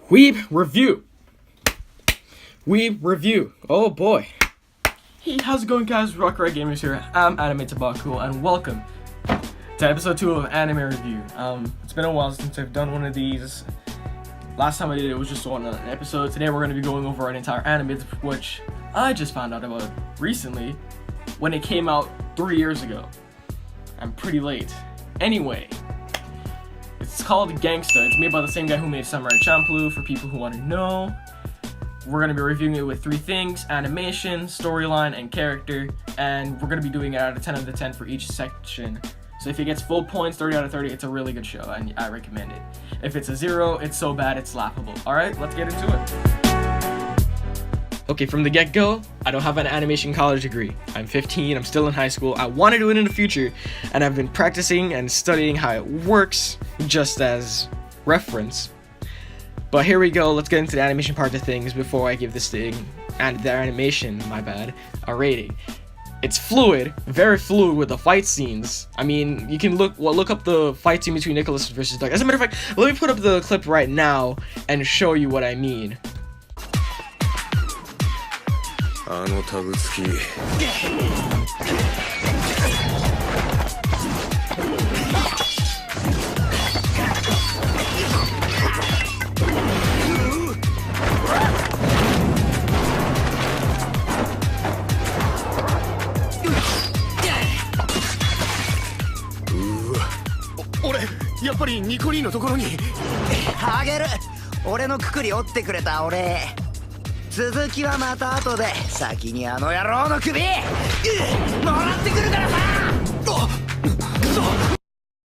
Weeb review. Weeb review. Oh boy. Hey, how's it going, guys? Rockray Gamers here. I'm Nujabes Battlecry, and welcome to episode 2 of Anime Review. It's been a while since I've done one of these. Last time I did it was just on an episode. Today we're going to be going over an entire anime, which I just found out about recently when it came out 3 years ago. I'm pretty late. Anyway, it's called Gangsta. It's made by the same guy who made Samurai Champloo, for people who want to know. We're going to be reviewing it with 3 things: animation, storyline, and character. And we're going to be doing it out of 10 out of 10 for each section. So if it gets full points, 30 out of 30, it's a really good show, and I recommend it. If it's a 0, it's so bad it's laughable. Alright, let's get into it. Okay, from the get-go, I don't have an animation college degree. I'm 15, I'm still in high school. I want to do it in the future, and I've been practicing and studying how it works just as reference. But here we go, let's get into the animation part of things before I give this thing, and the animation, my bad, a rating. It's fluid, very fluid with the fight scenes. I mean, you can look up the fight scene between Nicholas versus Doug. As a matter of fact, let me put up the clip right now and show you what I mean.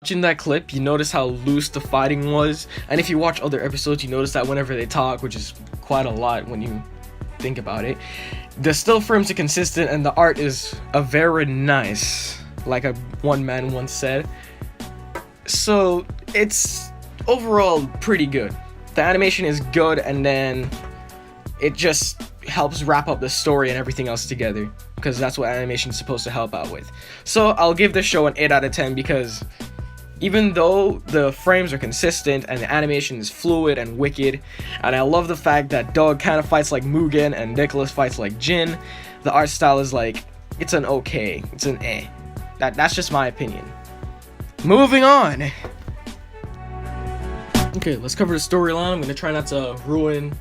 Watching that clip, you notice how loose the fighting was, and if you watch other episodes, you notice that whenever they talk, which is quite a lot when you think about it, the still frames are consistent and the art is very nice, like one man once said. So it's overall pretty good. The animation is good, and then it just helps wrap up the story and everything else together, because that's what animation is supposed to help out with. So I'll give this show an 8 out of 10 because even though the frames are consistent and the animation is fluid and wicked, and I love the fact that Doug kind of fights like Mugen and Nicholas fights like Jin, the art style is like, it's an okay, it's an eh. That's just my opinion. Moving on. Okay, let's cover the storyline. I'm gonna try not to ruin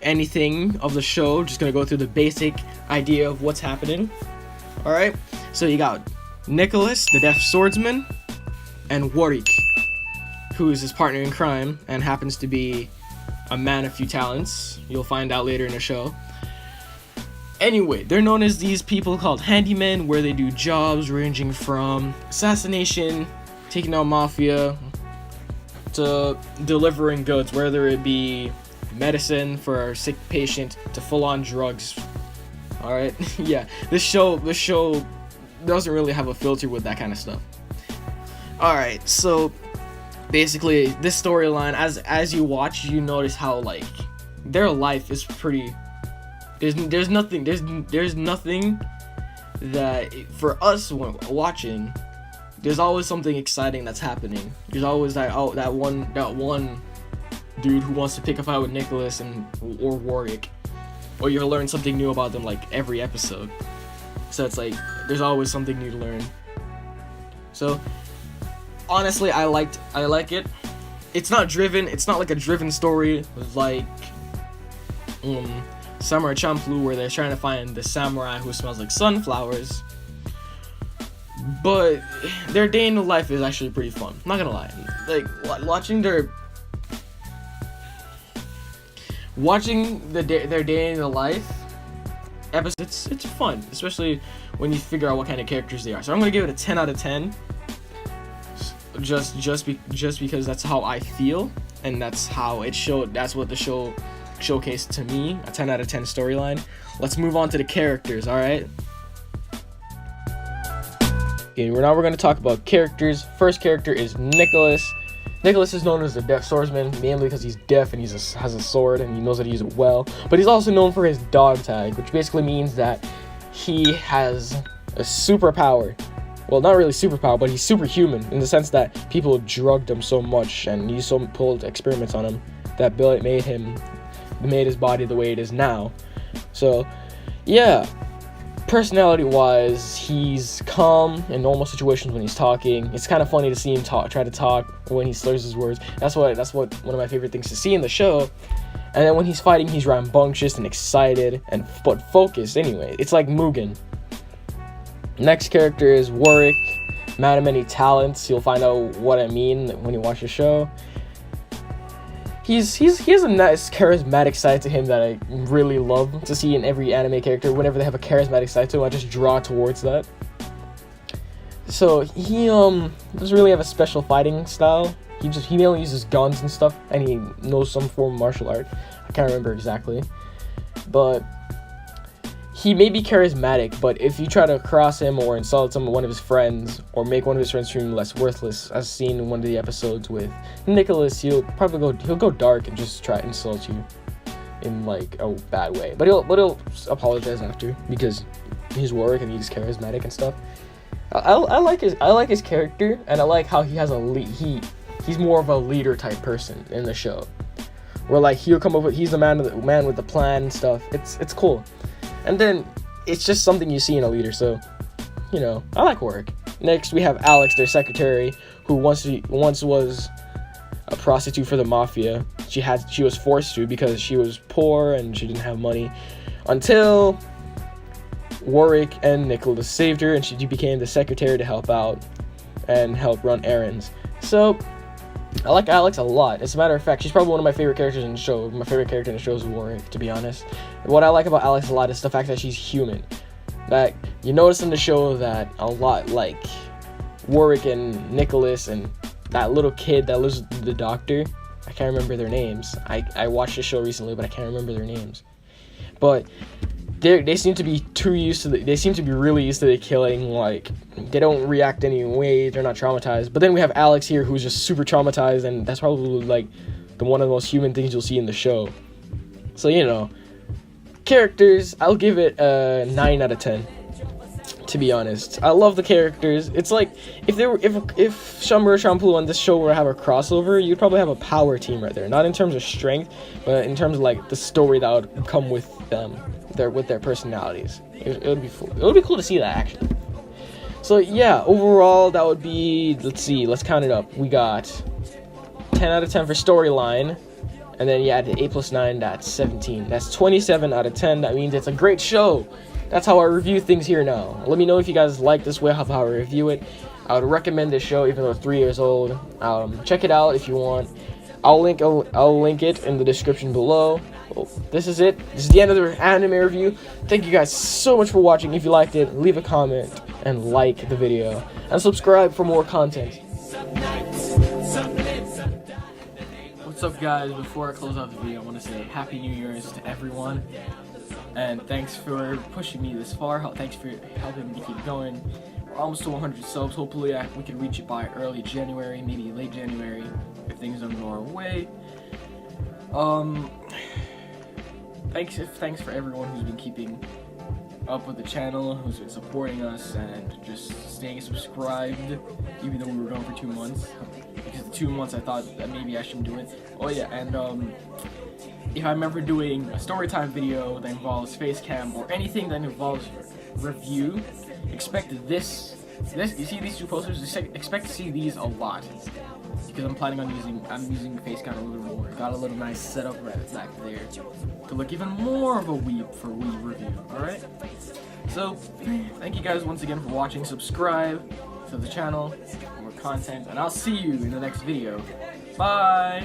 anything of the show. Just gonna go through the basic idea of what's happening. Alright, so you got Nicholas, the deaf swordsman, and Warwick, who is his partner in crime and happens to be a man of few talents. You'll find out later in the show. Anyway, they're known as these people called handymen, where they do jobs ranging from assassination, taking out mafia, to delivering goods, whether it be medicine for a sick patient to full-on drugs. Alright, yeah, this show doesn't really have a filter with that kind of stuff. Alright, so basically this storyline, as you watch, you notice how like their life is pretty, there's nothing that for us when watching, there's always something exciting that's happening. There's always that one dude who wants to pick a fight with Nicholas or Warwick, or you'll learn something new about them like every episode. So it's like there's always something new to learn. So honestly, I like it. It's not driven. It's not like a driven story like Samurai Champloo, where they're trying to find the samurai who smells like sunflowers. But their day in the life is actually pretty fun. I'm not gonna lie. Like watching their day in the life episodes, it's fun, especially when you figure out what kind of characters they are. So I'm gonna give it a 10 out of 10. Just because that's how I feel, and that's how it showed. That's what the show showcased to me. A 10 out of 10 storyline. Let's move on to the characters. All right. Okay, now we're going to talk about characters. First character is Nicholas. Nicholas is known as the deaf swordsman, mainly because he's deaf and he has a sword and he knows how to use it well. But he's also known for his dog tag, which basically means that he has a superpower. Well, not really superpower, but he's superhuman in the sense that people drugged him so much and he pulled experiments on him that made his body the way it is now. So, yeah. Personality-wise, he's calm in normal situations when he's talking. It's kind of funny to see him try to talk when he slurs his words. That's what one of my favorite things to see in the show. And then when he's fighting, he's rambunctious and excited but focused. Anyway, it's like Mugen. Next character is Warwick, man of many talents. You'll find out what I mean when you watch the show. He has a nice charismatic side to him that I really love to see in every anime character. Whenever they have a charismatic side to him, I just draw towards that. So he doesn't really have a special fighting style. He mainly uses guns and stuff, and he knows some form of martial art. I can't remember exactly, but he may be charismatic. But if you try to cross him or insult one of his friends, or make one of his friends seem less worthless, as seen in one of the episodes with Nicholas, he'll go dark and just try to insult you in like a bad way. But he'll apologize after, because he's Warwick and he's charismatic and stuff. I like his character, and I like how he has he's more of a leader type person in the show, where like he'll come up with, he's the man with the plan and stuff. It's cool. And then it's just something you see in a leader, so you know, I like Warwick. Next we have Alex, their secretary, who once was a prostitute for the mafia. She was forced to, because she was poor and she didn't have money, until Warwick and Nicholas saved her, and she became the secretary to help out and help run errands. So I like Alex a lot. As a matter of fact, she's probably one of my favorite characters in the show. My favorite character in the show is Warwick, to be honest. What I like about Alex a lot is the fact that she's human. That you notice in the show that a lot, like Warwick and Nicholas and that little kid that lives with the doctor, I can't remember their names. I watched the show recently, but I can't remember their names. But they seem to be they seem to be really used to the killing. Like, they don't react any way, they're not traumatized. But then we have Alex here, who's just super traumatized, and that's probably like one of the most human things you'll see in the show. So, you know, characters, I'll give it a 9 out of 10, to be honest. I love the characters. It's like if Shamura Champloo on this show were to have a crossover, you'd probably have a power team right there. Not in terms of strength, but in terms of like the story that would come with them, with their personalities. It would be cool to see that, actually. So yeah, overall that would be, let's count it up. We got 10 out of 10 for storyline, and then you add the 8 plus 9, that's 17. That's 27 out of 10. That means it's a great show. That's how I review things here now. Let me know if you guys like this way, how I review it. I would recommend this show, even though it's 3 years old. Check it out if you want. I'll link it in the description below. Well, this is it. This is the end of the anime review. Thank you guys so much for watching. If you liked it, leave a comment and like the video, and subscribe for more content. What's up, guys? Before I close out the video, I want to say Happy New Year's to everyone, and thanks for pushing me this far. Thanks for helping me keep going. We're almost to 100 subs. Hopefully we can reach it by early January, maybe late January, if things don't go our way. Thanks for everyone who's been keeping up with the channel, who's been supporting us and just staying subscribed, even though we were gone for 2 months. Because the 2 months I thought that maybe I shouldn't do it. Oh yeah, and if I'm ever doing a storytime video that involves face cam or anything that involves review, expect this. You see these two posters? Expect to see these a lot, because I'm planning on using face cam a little more. Got a little nice setup right back there to look even more of a weeb for Weeb review. All right. So thank you guys once again for watching. Subscribe to the channel for more content, and I'll see you in the next video. Bye.